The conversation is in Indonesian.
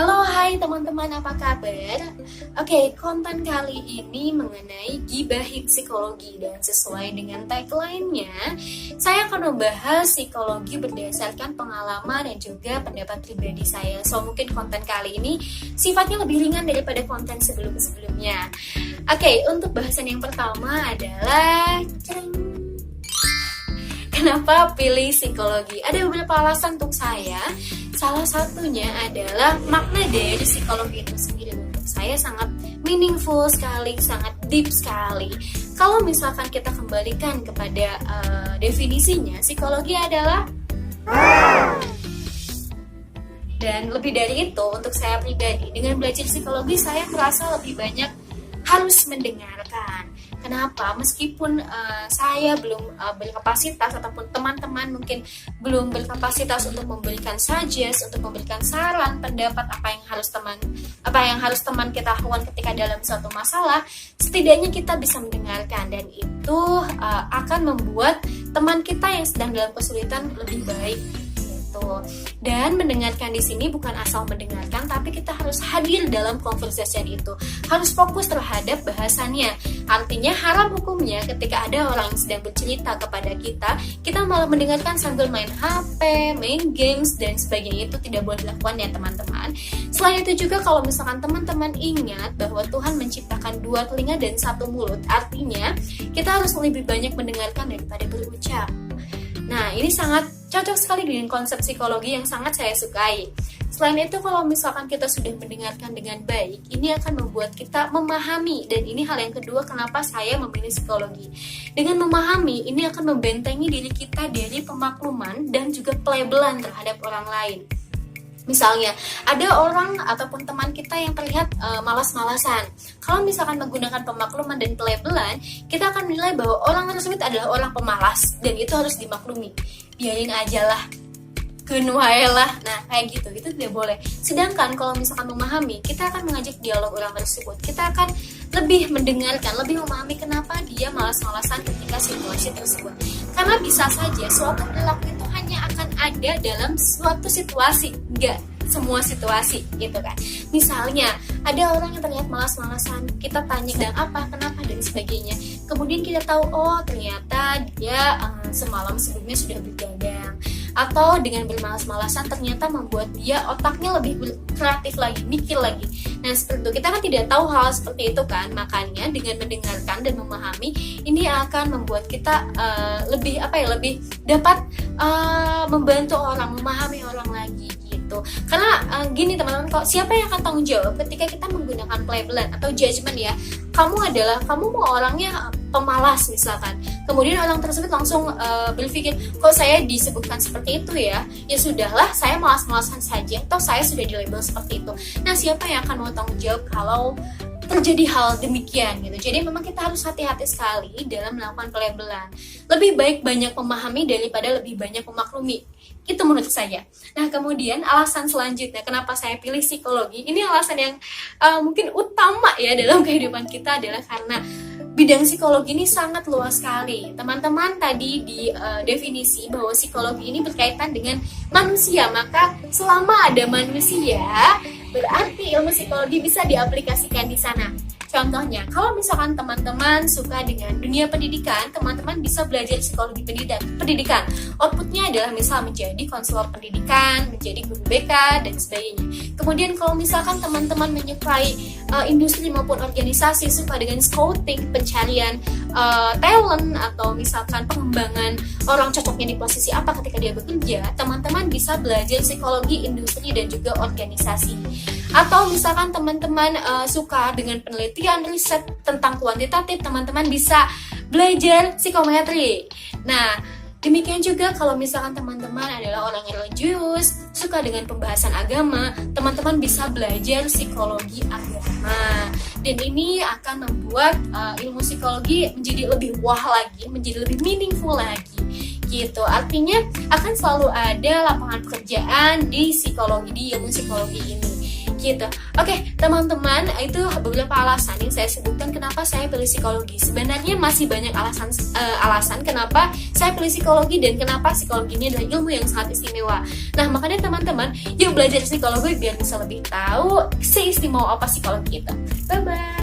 Halo, hai teman-teman, apa kabar? Oke, konten kali ini mengenai gibahing psikologi dan sesuai dengan tagline-nya, saya akan membahas psikologi berdasarkan pengalaman dan juga pendapat pribadi saya. So, mungkin konten kali ini sifatnya lebih ringan daripada konten sebelum-sebelumnya. Oke, untuk bahasan yang pertama adalah kenapa pilih psikologi? Ada beberapa alasan untuk saya. Salah satunya adalah makna dari psikologi itu sendiri untuk saya sangat meaningful sekali, sangat deep sekali. Kalau misalkan kita kembalikan kepada definisinya, psikologi adalah dan lebih dari itu untuk saya pribadi, dengan belajar psikologi saya merasa lebih banyak harus mendengarkan. Kenapa? Meskipun saya belum berkapasitas ataupun teman-teman mungkin belum berkapasitas untuk memberikan suggest, untuk memberikan saran, pendapat apa yang harus teman kita lakukan ketika dalam suatu masalah, setidaknya kita bisa mendengarkan dan itu akan membuat teman kita yang sedang dalam kesulitan lebih baik. Dan mendengarkan di sini bukan asal mendengarkan, tapi kita harus hadir dalam conversation itu, harus fokus terhadap bahasannya. Artinya haram hukumnya ketika ada orang yang sedang bercerita kepada kita malah mendengarkan sambil main HP, main games dan sebagainya. Itu tidak boleh dilakukan ya teman-teman. Selain itu juga kalau misalkan teman-teman ingat bahwa Tuhan menciptakan 2 telinga dan 1 mulut, artinya kita harus lebih banyak mendengarkan daripada berucap. Nah, ini sangat cocok sekali dengan konsep psikologi yang sangat saya sukai. Selain itu, kalau misalkan kita sudah mendengarkan dengan baik, ini akan membuat kita memahami. Dan ini hal yang kedua kenapa saya memilih psikologi. Dengan memahami, ini akan membentengi diri kita dari pemakluman dan juga pelabelan terhadap orang lain. Misalnya, ada orang ataupun teman kita yang terlihat malas-malasan. Kalau misalkan menggunakan pemakluman dan pelabelan, kita akan menilai bahwa orang tersebut adalah orang pemalas dan itu harus dimaklumi. Biarin aja lah, kenuailah. Nah, kayak gitu, itu tidak boleh. Sedangkan kalau misalkan memahami, kita akan mengajak dialog orang tersebut. Kita akan lebih mendengarkan, lebih memahami kenapa dia malas-malasan ketika situasi tersebut. Karena bisa saja suatu perilaku itu hanya akan ada dalam suatu situasi, enggak semua situasi gitu kan. Misalnya ada orang yang terlihat malas-malasan, kita tanya dan apa, kenapa dan sebagainya. Kemudian kita tahu oh ternyata dia semalam sebelumnya sudah begadang, atau dengan bermalas-malasan ternyata membuat dia otaknya lebih kreatif lagi, mikir lagi. Nah seperti itu, kita kan tidak tahu hal seperti itu kan. Makanya dengan mendengarkan dan memahami, ini akan membuat kita lebih dapat membantu orang, memahami orang lagi gitu. Karena gini teman-teman, kalau siapa yang akan tanggung jawab ketika kita menggunakan pelabelan atau judgment ya, kamu mau orangnya pemalas misalkan, kemudian orang tersebut langsung berpikir kok saya disebutkan seperti itu ya sudahlah saya malas-malasan saja, atau saya sudah dilabel seperti itu. Nah siapa yang akan mau tanggung jawab kalau terjadi hal demikian gitu. Jadi memang kita harus hati-hati sekali dalam melakukan pelabelan. Lebih baik banyak memahami daripada lebih banyak memaklumi. Itu menurut saya. Nah kemudian alasan selanjutnya kenapa saya pilih psikologi, ini alasan yang mungkin utama ya dalam kehidupan kita adalah karena bidang psikologi ini sangat luas sekali. Teman-teman tadi di definisi bahwa psikologi ini berkaitan dengan manusia, maka selama ada manusia berarti ilmu psikologi bisa diaplikasikan di sana. Contohnya, kalau misalkan teman-teman suka dengan dunia pendidikan, teman-teman bisa belajar psikologi pendidikan. Outputnya adalah misal menjadi konselor pendidikan, menjadi guru BK, dan sebagainya. Kemudian kalau misalkan teman-teman menyukai industri maupun organisasi, suka dengan scouting, pencarian talent, atau misalkan pengembangan orang cocoknya di posisi apa ketika dia bekerja, teman-teman bisa belajar psikologi industri dan juga organisasi. Atau misalkan teman-teman suka dengan penelitian, riset tentang kuantitatif, teman-teman bisa belajar psikometri. Nah, demikian juga kalau misalkan teman-teman adalah orang yang religius, suka dengan pembahasan agama, teman-teman bisa belajar psikologi agama. Dan ini akan membuat ilmu psikologi menjadi lebih wah lagi, menjadi lebih meaningful lagi. Gitu. Artinya akan selalu ada lapangan pekerjaan di psikologi, di ilmu psikologi ini. gitu. Oke, teman-teman, itu beberapa alasan yang saya sebutkan kenapa saya pilih psikologi. Sebenarnya masih banyak alasan kenapa saya pilih psikologi dan kenapa psikologi ini adalah ilmu yang sangat istimewa. Nah, makanya teman-teman, yuk belajar psikologi biar bisa lebih tahu seistimewa apa psikologi itu. Bye bye.